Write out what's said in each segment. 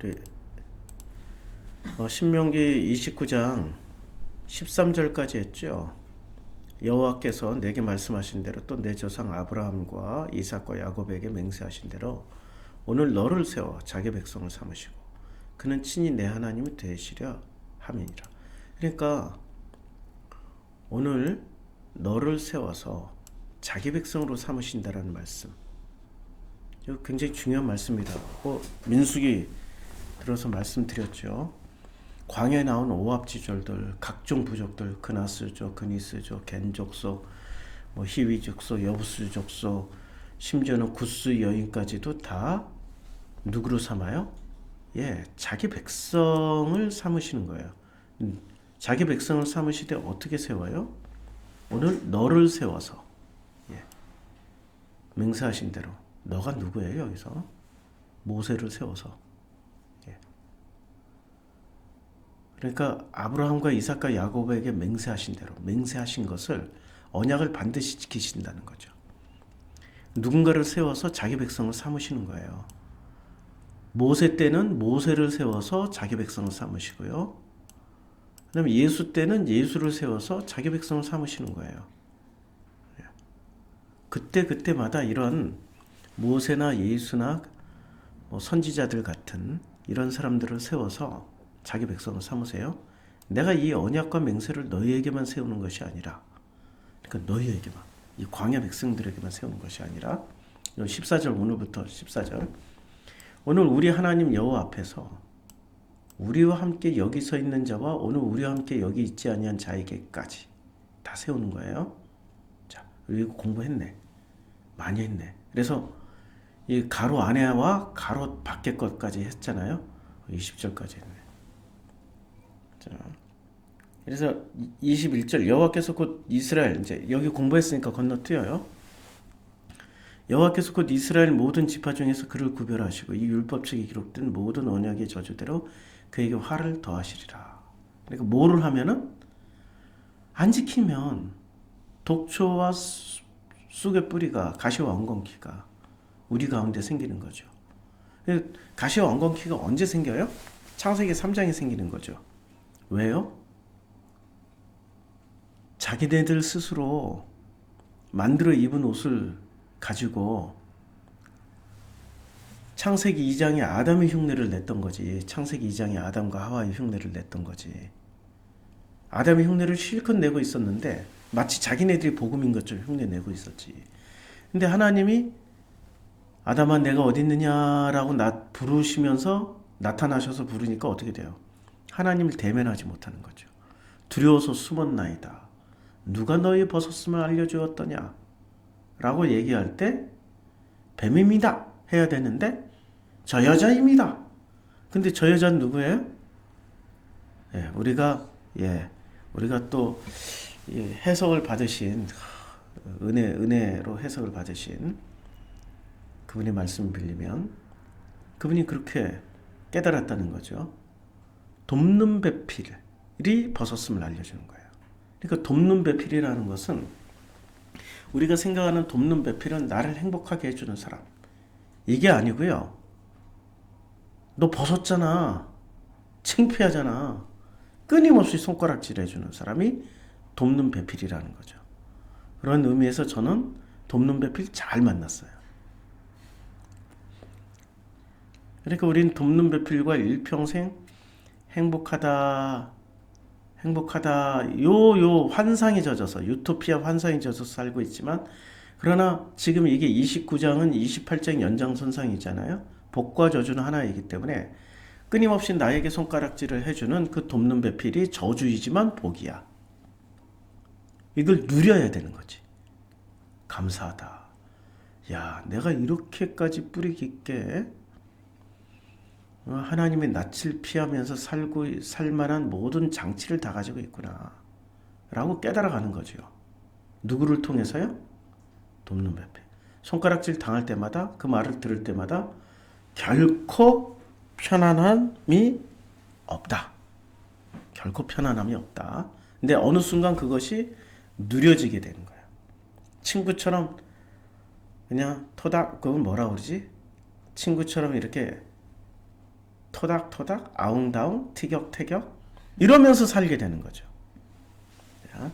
우리 신명기 29장 13절까지 했죠. 여호와께서 내게 말씀하신 대로 또 내 조상 아브라함과 이삭과 야곱에게 맹세하신 대로 오늘 너를 세워 자기 백성을 삼으시고 그는 친히 내 하나님이 되시려 함이니라. 그러니까 오늘 너를 세워서 자기 백성으로 삼으신다라는 말씀. 이거 굉장히 중요한 말씀입니다. 민수기 들어서 말씀드렸죠. 광야에 나온 오합지졸들, 각종 부족들, 그나스족, 그니스족, 겐족속, 히위족속, 여부스족속, 심지어는 구스 여인까지도 다 누구로 삼아요? 자기 백성을 삼으시는 거예요. 자기 백성을 삼으시되 어떻게 세워요? 오늘 너를 세워서 맹세하신 대로. 너가 누구예요 여기서? 모세를 세워서. 그러니까 아브라함과 이삭과 야곱에게 맹세하신 대로 맹세하신 것을 언약을 반드시 지키신다는 거죠. 누군가를 세워서 자기 백성을 삼으시는 거예요. 모세 때는 모세를 세워서 자기 백성을 삼으시고요. 그다음에 예수 때는 예수를 세워서 자기 백성을 삼으시는 거예요. 그때마다 이런 모세나 예수나 선지자들 같은 이런 사람들을 세워서 자기 백성을 삼으세요. 내가 이 언약과 맹세를 너희에게만 세우는 것이 아니라, 그러니까 너희에게만, 이 광야 백성들에게만 세우는 것이 아니라, 14절 오늘부터 14절 오늘 우리 하나님 여호와 앞에서 우리와 함께 여기 서 있는 자와 오늘 우리와 함께 여기 있지 아니한 자에게까지 다 세우는 거예요. 자, 이거 공부했네. 많이 했네. 그래서 이 가로 안에와 가로 밖에 것까지 했잖아요. 20절까지 했네. 자, 그래서 21절 여호와께서 곧 이스라엘, 이제 여기 공부했으니까 건너뛰어요. 여호와께서 곧 이스라엘 모든 지파 중에서 그를 구별하시고 이 율법책에 기록된 모든 언약의 저주대로 그에게 화를 더하시리라. 그러니까 뭐를 하면은 안 지키면 독초와 쑥의 뿌리가 가시와 엉겅퀴가 우리 가운데 생기는 거죠. 가시와 엉겅퀴가 언제 생겨요? 창세기 3장에 생기는 거죠. 왜요? 자기네들 스스로 만들어 입은 옷을 가지고 창세기 2장에 아담의 흉내를 냈던 거지. 창세기 2장에 아담과 하와의 흉내를 냈던 거지. 아담의 흉내를 실컷 내고 있었는데 마치 자기네들이 복음인 것처럼 흉내 내고 있었지. 근데 하나님이 아담아 내가 어디 있느냐라고 부르시면서 나타나셔서 부르니까 어떻게 돼요? 하나님을 대면하지 못하는 거죠. 두려워서 숨었나이다. 누가 너희 벗었음을 알려주었더냐? 라고 얘기할 때 뱀입니다 해야 되는데 저 여자입니다. 근데 저 여자는 누구예요? 우리가 또 해석을 받으신 은혜로 해석을 받으신 그분의 말씀을 빌리면 그분이 그렇게 깨달았다는 거죠. 돕는 배필이 벗었음을 알려주는 거예요. 그러니까 돕는 배필이라는 것은 우리가 생각하는 돕는 배필은 나를 행복하게 해주는 사람, 이게 아니고요. 너 벗었잖아, 창피하잖아, 끊임없이 손가락질 해주는 사람이 돕는 배필이라는 거죠. 그런 의미에서 저는 돕는 배필 잘 만났어요. 그러니까 우린 돕는 배필과 일평생 행복하다 요 환상에 젖어서, 유토피아 환상에 젖어서 살고 있지만, 그러나 지금 이게 29장은 28장 연장선상이잖아요. 복과 저주는 하나이기 때문에 끊임없이 나에게 손가락질을 해주는 그 돕는 배필이 저주이지만 복이야. 이걸 누려야 되는 거지. 감사하다. 야, 내가 이렇게까지 뿌리 깊게 하나님의 낯을 피하면서 살만한 모든 장치를 다 가지고 있구나 라고 깨달아가는 거죠. 누구를 통해서요? 돕는 배필. 손가락질 당할 때마다, 그 말을 들을 때마다 결코 편안함이 없다. 결코 편안함이 없다. 근데 어느 순간 그것이 누려지게 되는 거예요. 친구처럼 그냥 그건 뭐라 그러지? 친구처럼 이렇게 토닥토닥, 아웅다웅, 티격태격 이러면서 살게 되는 거죠. 자,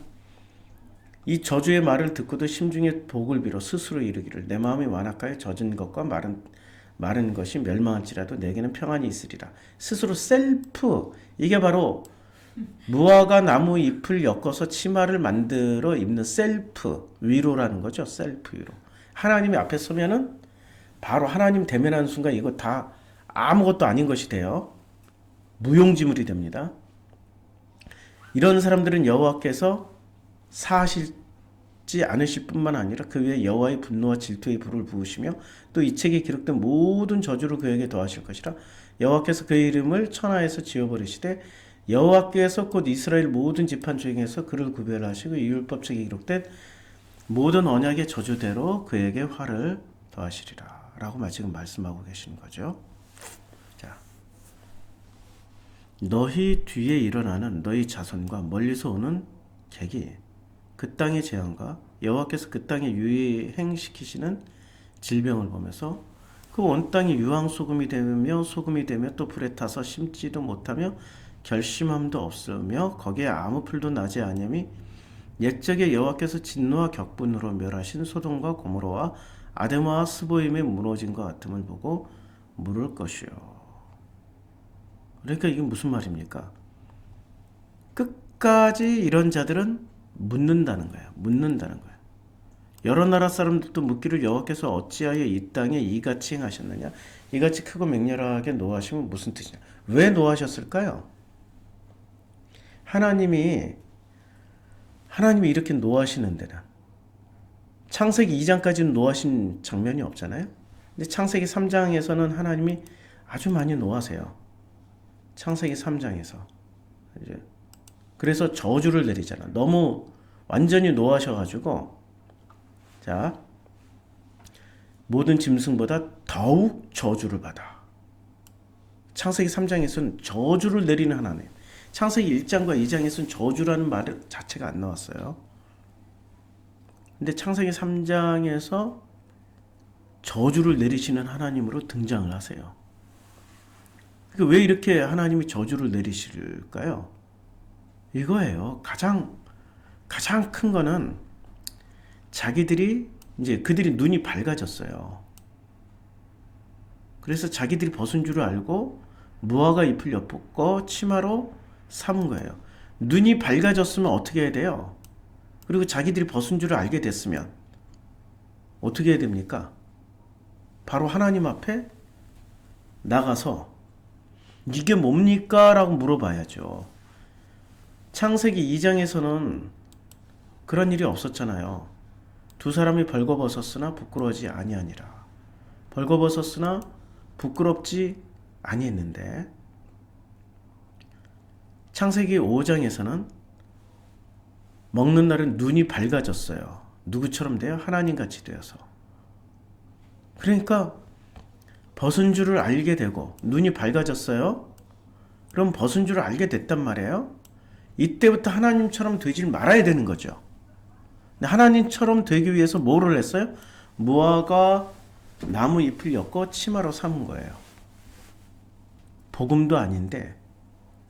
이 저주의 말을 듣고도 심중에 복을 빌어 스스로 이르기를 내 마음이 완악하여 젖은 것과 마른 것이 멸망할지라도 내게는 평안이 있으리라. 스스로 셀프, 이게 바로 무화과 나무 잎을 엮어서 치마를 만들어 입는 셀프 위로라는 거죠. 셀프 위로. 하나님이 앞에 서면은 바로 하나님 대면하는 순간 이거 다 아무것도 아닌 것이 돼요. 무용지물이 됩니다. 이런 사람들은 여호와께서 사하실지 않으실 뿐만 아니라 그 위에 여호와의 분노와 질투의 불을 부으시며 또 이 책에 기록된 모든 저주를 그에게 더하실 것이라. 여호와께서 그의 이름을 천하에서 지워버리시되 여호와께서 곧 이스라엘 모든 지판 중에서 그를 구별하시고 이 율법책에 기록된 모든 언약의 저주대로 그에게 화를 더하시리라 라고 지금 말씀하고 계신 거죠. 자, 너희 뒤에 일어나는 너희 자손과 멀리서 오는 객이 그 땅의 재앙과 여호와께서 그 땅에 유행시키시는 질병을 보면서 그 온 땅이 유황소금이 되며 또 불에 타서 심지도 못하며 결심함도 없으며 거기에 아무 풀도 나지 아니함이 옛적에 여호와께서 진노와 격분으로 멸하신 소돔과 고모라와 아데마와 스보임의 무너진 것 같음을 보고 물을 것이요. 그러니까 이게 무슨 말입니까? 끝까지 이런 자들은 묻는다는 거예요. 묻는다는 거예요. 여러 나라 사람들도 묻기를 여호와께서 어찌하여 이 땅에 이같이 행하셨느냐? 이같이 크고 맹렬하게 노하시면 무슨 뜻이냐? 왜 노하셨을까요? 하나님이 이렇게 노하시는 데는 창세기 2장까지는 노하신 장면이 없잖아요. 근데 창세기 3장에서는 하나님이 아주 많이 노하세요. 창세기 3장에서 이제 그래서 저주를 내리잖아. 너무 완전히 노하셔가지고 자 모든 짐승보다 더욱 저주를 받아. 창세기 3장에서는 저주를 내리는 하나님. 창세기 1장과 2장에서는 저주라는 말 자체가 안 나왔어요. 근데 창세기 3장에서 저주를 내리시는 하나님으로 등장을 하세요. 그러니까 왜 이렇게 하나님이 저주를 내리실까요? 이거예요. 가장 큰 거는 그들이 눈이 밝아졌어요. 그래서 자기들이 벗은 줄을 알고 무화과 잎을 엿벗고 치마로 삼은 거예요. 눈이 밝아졌으면 어떻게 해야 돼요? 그리고 자기들이 벗은 줄을 알게 됐으면 어떻게 해야 됩니까? 바로 하나님 앞에 나가서 이게 뭡니까? 라고 물어봐야죠. 창세기 2장에서는 그런 일이 없었잖아요. 두 사람이 벌거벗었으나 부끄러워하지 아니하니라. 벌거벗었으나 부끄럽지 아니했는데 창세기 5장에서는 먹는 날은 눈이 밝아졌어요. 누구처럼 돼요? 하나님같이 되어서. 그러니까 벗은 줄을 알게 되고 눈이 밝아졌어요. 그럼 벗은 줄을 알게 됐단 말이에요. 이때부터 하나님처럼 되질 말아야 되는 거죠. 근데 하나님처럼 되기 위해서 뭐를 했어요? 무화과 나무 잎을 엮어 치마로 삼은 거예요. 복음도 아닌데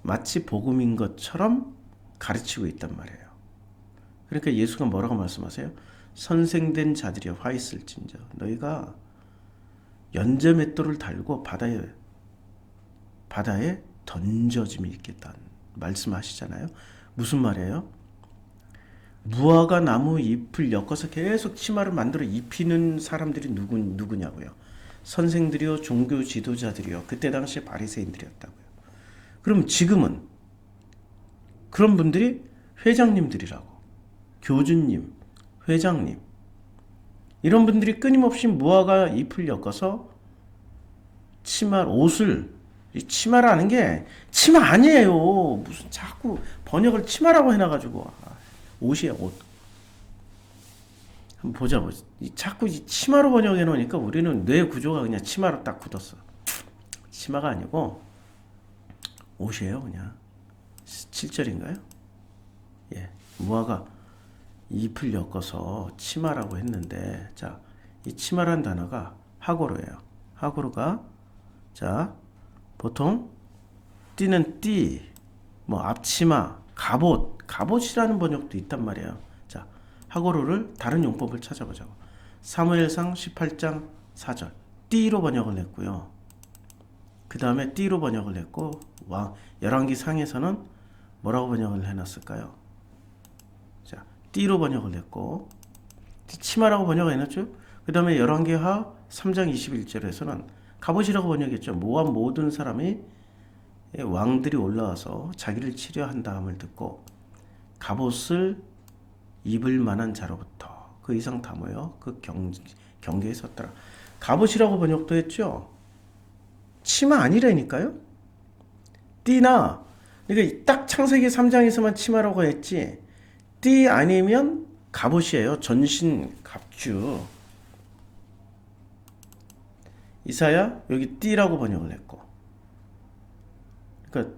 마치 복음인 것처럼 가르치고 있단 말이에요. 그러니까 예수가 뭐라고 말씀하세요? 선생된 자들이 화 있을진저 너희가 연제맷돌을 달고 바다에 던져짐이 있겠다 말씀하시잖아요. 무슨 말이에요? 무화과 나무 잎을 엮어서 계속 치마를 만들어 입히는 사람들이 누구냐고요? 선생들이요, 종교 지도자들이요, 그때 당시 바리새인들이었다고요. 그럼 지금은 그런 분들이 회장님들이라고, 교주님, 회장님, 이런 분들이 끊임없이 무화과 잎을 엮어서 치마라는 게 치마 아니에요. 무슨 자꾸 번역을 치마라고 해놔가지고 옷이야 옷. 한번 보자. 자꾸 치마로 번역해 놓으니까 우리는 뇌 구조가 그냥 치마로 딱 굳었어. 치마가 아니고 옷이에요 그냥. 7절인가요? 예, 무화과 잎을 엮어서 치마라고 했는데, 자, 이 치마란 단어가 하고로예요. 하고로가 자 보통 띠는 띠, 뭐 앞치마, 갑옷이라는 번역도 있단 말이에요. 자, 하고로를 다른 용법을 찾아보자고. 사무엘상 18장 4절 띠로 번역을 했고요. 그 다음에 띠로 번역을 했고 열왕기 상에서는 뭐라고 번역을 해놨을까요? 자, 띠로 번역을 했고 치마라고 번역을 해놨죠. 그 다음에 열왕기하 3장 21절에서는 갑옷이라고 번역했죠. 모압 모든 사람이 왕들이 올라와서 자기를 치려한다 함을 듣고 갑옷을 입을 만한 자로부터 그 이상 다 모여 그 경계에 섰더라. 갑옷이라고 번역도 했죠. 치마 아니라니까요. 띠나 그러니까 딱 창세기 3장에서만 치마라고 했지 띠 아니면 갑옷이에요. 전신 갑주. 이사야 여기 띠라고 번역을 했고 그러니까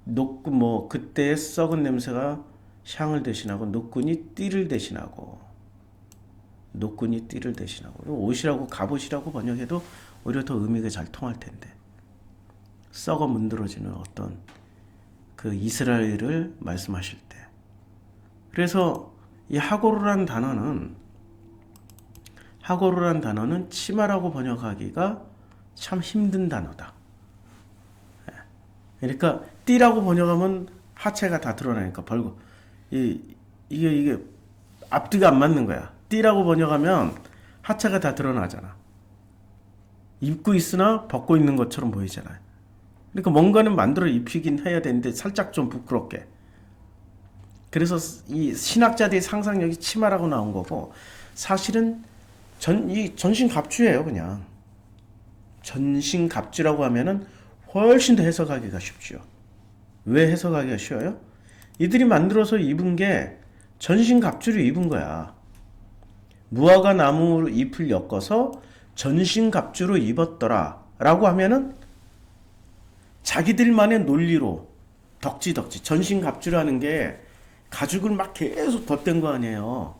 노끈 뭐 그때의 썩은 냄새가 향을 대신하고 노끈이 띠를 대신하고 옷이라고 갑옷이라고 번역해도 오히려 더 의미가 잘 통할 텐데 썩어 문드러지는 어떤 그 이스라엘을 말씀하실 때 그래서 이 하고르란 단어는 치마라고 번역하기가 참 힘든 단어다. 그러니까 띠라고 번역하면 하체가 다 드러나니까 벌고 이게 앞뒤가 안 맞는 거야. 띠라고 번역하면 하체가 다 드러나잖아. 입고 있으나 벗고 있는 것처럼 보이잖아요. 그러니까 뭔가는 만들어 입히긴 해야 되는데 살짝 좀 부끄럽게. 그래서 이 신학자들의 상상력이 치마라고 나온 거고 사실은 전신 갑주예요. 그냥 전신 갑주라고 하면은 훨씬 더 해석하기가 쉽죠. 왜 해석하기가 쉬워요? 이들이 만들어서 입은 게 전신 갑주를 입은 거야. 무화과 나무 잎을 엮어서 전신 갑주로 입었더라 라고 하면은 자기들만의 논리로 덕지 전신 갑주라는 게 가죽을 막 계속 덧댄 거 아니에요.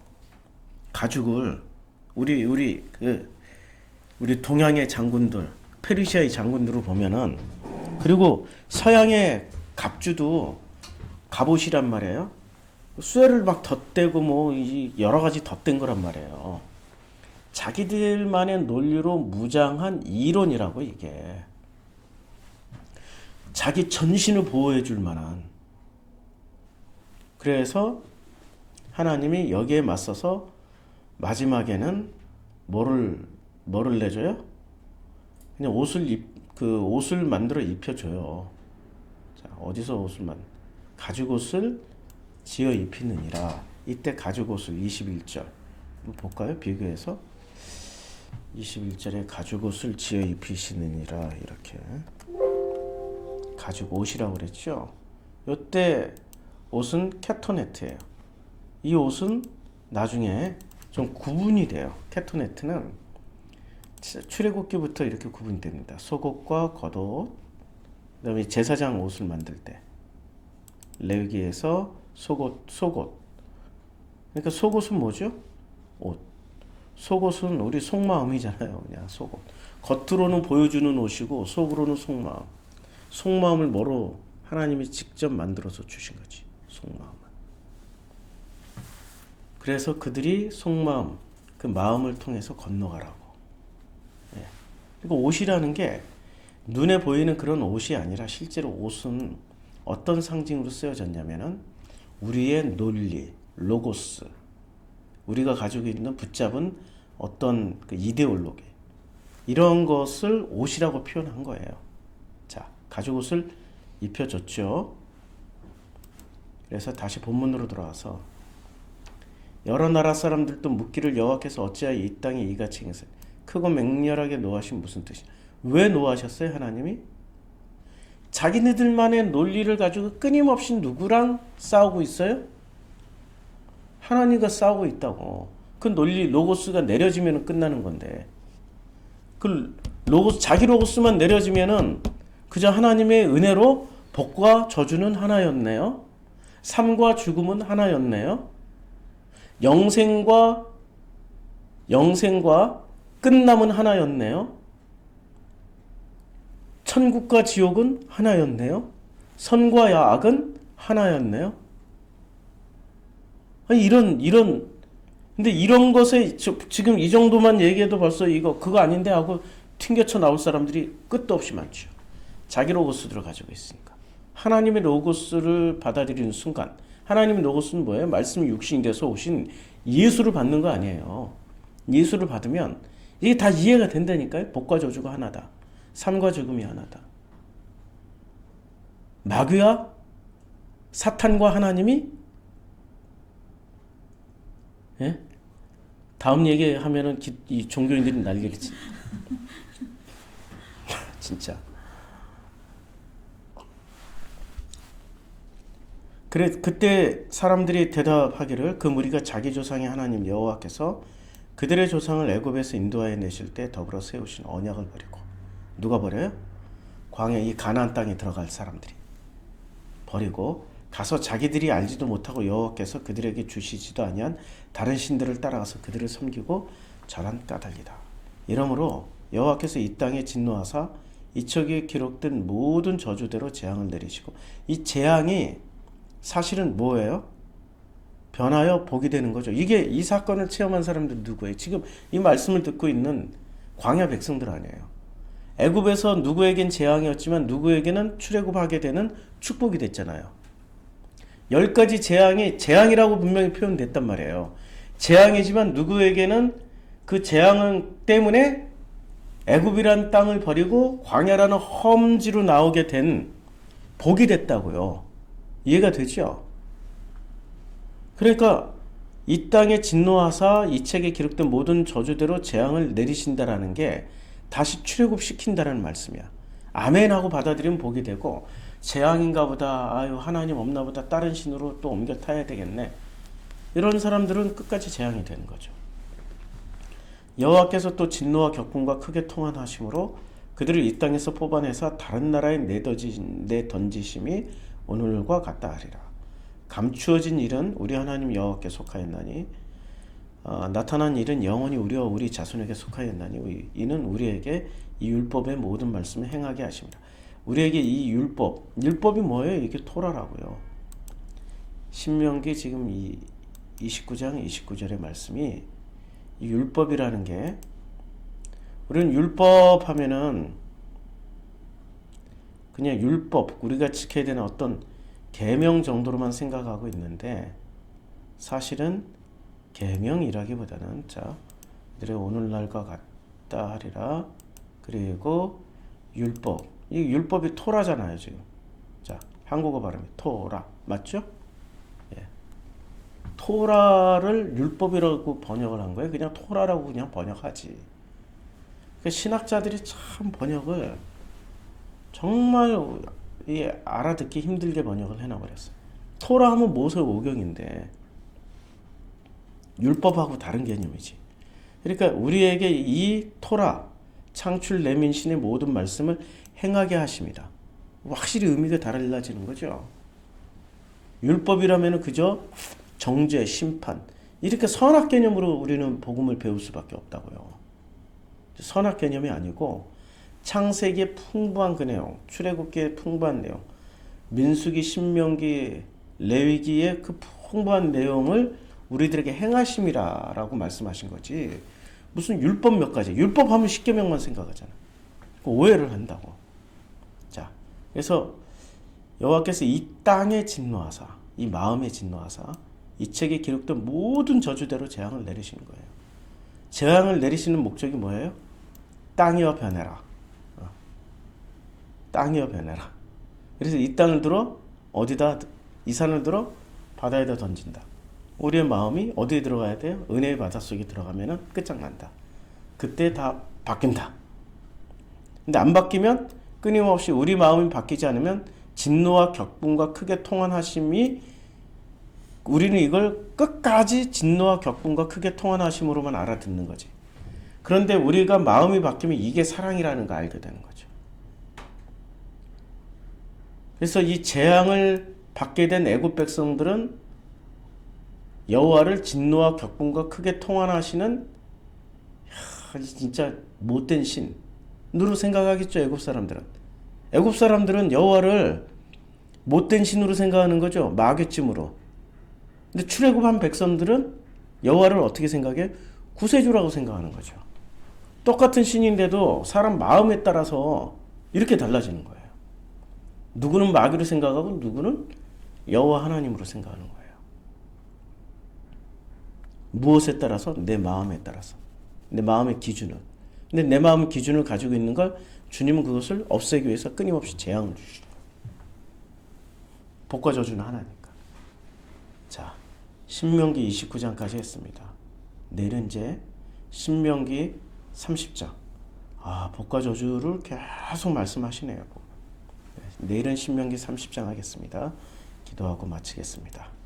가죽을 우리 동양의 장군들 페르시아의 장군들을 보면은 그리고 서양의 갑주도 갑옷이란 말이에요. 쇠를 막 덧대고 뭐 여러 가지 덧댄 거란 말이에요. 자기들만의 논리로 무장한 이론이라고 이게. 자기 전신을 보호해 줄 만한. 그래서 하나님이 여기에 맞서서 마지막에는 뭐를 내줘요? 그냥 옷을 만들어 입혀줘요. 자, 어디서 가죽옷을 지어 입히느니라. 이때 가죽옷을 21절 볼까요? 비교해서 21절에 가죽옷을 지어 입히시느니라 이렇게 가죽옷이라고 그랬죠. 이때 옷은 캐토네트예요. 이 옷은 나중에 좀 구분이 돼요. 캐토네트는 출애굽기부터 이렇게 구분됩니다. 속옷과 겉옷, 그다음에 제사장 옷을 만들 때 레위기에서 속옷. 그러니까 속옷은 뭐죠? 옷. 속옷은 우리 속마음이잖아요. 그냥 속옷. 겉으로는 보여주는 옷이고 속으로는 속마음. 속마음을 뭐로 하나님이 직접 만들어서 주신 거지. 속마음을. 그래서 그들이 속마음, 그 마음을 통해서 건너가라고. 예. 그리고 옷이라는 게 눈에 보이는 그런 옷이 아니라 실제로 옷은 어떤 상징으로 쓰여졌냐면은 우리의 논리, 로고스, 우리가 가지고 있는 붙잡은 어떤 그 이데올로기 이런 것을 옷이라고 표현한 거예요. 자, 가죽옷을 입혀줬죠. 그래서 다시 본문으로 돌아와서 여러 나라 사람들도 묻기를 여호와께서 어찌하여 이 땅에 이같이 행세 크고 맹렬하게 노하신 무슨 뜻이냐. 왜 노하셨어요? 하나님이 자기네들만의 논리를 가지고 끊임없이 누구랑 싸우고 있어요? 하나님과 싸우고 있다고. 그 논리 로고스가 내려지면 끝나는 건데 그 로고스 자기 로고스만 내려지면은 그저 하나님의 은혜로 복과 저주는 하나였네요. 삶과 죽음은 하나였네요. 영생과 끝남은 하나였네요. 천국과 지옥은 하나였네요. 선과 악은 하나였네요. 아니 근데 이런 것에 지금 이 정도만 얘기해도 벌써 그거 아닌데 하고 튕겨쳐 나올 사람들이 끝도 없이 많죠. 자기 로고스들을 가지고 있으니까. 하나님의 로고스를 받아들이는 순간, 하나님의 로고스는 뭐예요? 말씀이 육신이 돼서 오신 예수를 받는 거 아니에요. 예수를 받으면 이게 다 이해가 된다니까요. 복과 저주가 하나다. 삶과 죽음이 하나다. 마귀와 사탄과 하나님이, 예? 다음 얘기하면은 이 종교인들이 난리를 치. 진짜. 그때 사람들이 대답하기를 그 무리가 자기 조상의 하나님 여호와께서 그들의 조상을 애굽에서 인도하여 내실 때 더불어 세우신 언약을 버리고, 누가 버려요? 광야 이 가나안 땅에 들어갈 사람들이 버리고 가서 자기들이 알지도 못하고 여호와께서 그들에게 주시지도 아니한 다른 신들을 따라가서 그들을 섬기고 절한 까닭이다. 이러므로 여호와께서 이 땅에 진노하사 이 책에 기록된 모든 저주대로 재앙을 내리시고, 이 재앙이 사실은 뭐예요? 변하여 복이 되는 거죠. 이 사건을 체험한 사람들 누구예요? 지금 이 말씀을 듣고 있는 광야 백성들 아니에요. 애굽에서 누구에겐 재앙이었지만 누구에게는 출애굽하게 되는 축복이 됐잖아요. 10가지 재앙이라고 분명히 표현됐단 말이에요. 재앙이지만 누구에게는 그 재앙 때문에 애굽이란 땅을 버리고 광야라는 험지로 나오게 된 복이 됐다고요. 이해가 되죠? 그러니까 이 땅에 진노하사 이 책에 기록된 모든 저주대로 재앙을 내리신다라는 게 다시 출애굽시킨다라는 말씀이야. 아멘 하고 받아들이면 복이 되고, 재앙인가 보다, 아유 하나님 없나 보다, 다른 신으로 또 옮겨 타야 되겠네, 이런 사람들은 끝까지 재앙이 되는 거죠. 여호와께서 또 진노와 격분과 크게 통한하심으로 그들을 이 땅에서 뽑아내서 다른 나라에 내던지심이 오늘과 같다 하리라. 감추어진 일은 우리 하나님 여호와께 속하였나니 나타난 일은 영원히 우리와 우리 자손에게 속하였나니 이는 우리에게 이 율법의 모든 말씀을 행하게 하십니다. 우리에게 이 율법이 뭐예요? 이게 토라라고요. 신명기 지금 이 29장 29절의 말씀이 이 율법이라는 게, 우리는 율법 하면은 그냥 율법, 우리가 지켜야 되는 어떤 계명 정도로만 생각하고 있는데, 사실은 계명이라기보다는 자, 그들의 오늘날과 같다 하리라. 그리고 율법, 이 율법이 토라잖아요 지금. 자, 한국어 발음이 토라 맞죠? 예. 토라를 율법이라고 번역을 한 거예요. 그냥 토라라고 그냥 번역하지. 그러니까 신학자들이 참 번역을 정말 알아듣기 힘들게 번역을 해놔버렸어요. 토라 하면 모세 오경인데 율법하고 다른 개념이지. 그러니까 우리에게 이 토라, 창출 내민신의 모든 말씀을 행하게 하십니다. 확실히 의미가 달라지는 거죠. 율법이라면 그저 정죄, 심판, 이렇게 선악 개념으로 우리는 복음을 배울 수밖에 없다고요. 선악 개념이 아니고 창세기의 풍부한 그 내용, 출애굽기의 풍부한 내용, 민수기, 신명기, 레위기의 그 풍부한 내용을 우리들에게 행하심이라고 말씀하신 거지, 무슨 율법 몇 가지, 율법 하면 십계명만 생각하잖아. 오해를 한다고. 자, 그래서 여호와께서 이 땅에 진노하사, 이 마음에 진노하사 이 책에 기록된 모든 저주대로 재앙을 내리시는 거예요. 재앙을 내리시는 목적이 뭐예요? 땅이여 변해라. 땅이여 변해라. 그래서 이 땅을 들어 어디다, 이 산을 들어 바다에다 던진다. 우리의 마음이 어디에 들어가야 돼요? 은혜의 바닷속에 들어가면 끝장난다. 그때 다 바뀐다. 근데 안 바뀌면, 끊임없이 우리 마음이 바뀌지 않으면 진노와 격분과 크게 통한하심이, 우리는 이걸 끝까지 진노와 격분과 크게 통한하심으로만 알아듣는 거지. 그런데 우리가 마음이 바뀌면 이게 사랑이라는 거 알게 되는 거죠. 그래서 이 재앙을 받게 된 애굽 백성들은 여호와를 진노와 격분과 크게 통한하시는 진짜 못된 신으로 생각하겠죠, 애굽 사람들은. 애굽 사람들은 여호와를 못된 신으로 생각하는 거죠. 마귀찜으로. 근데 출애굽한 백성들은 여호와를 어떻게 생각해? 구세주라고 생각하는 거죠. 똑같은 신인데도 사람 마음에 따라서 이렇게 달라지는 거예요. 누구는 마귀로 생각하고 누구는 여호와 하나님으로 생각하는 거예요. 무엇에 따라서? 내 마음에 따라서. 내 마음의 기준은. 근데 내 마음의 기준을 가지고 있는 걸 주님은 그것을 없애기 위해서 끊임없이 재앙을 주시죠. 복과 저주는 하나니까. 자, 신명기 29장까지 했습니다. 내일은 이제 신명기 30장. 복과 저주를 계속 말씀하시네요. 내일은 신명기 30장 하겠습니다. 기도하고 마치겠습니다.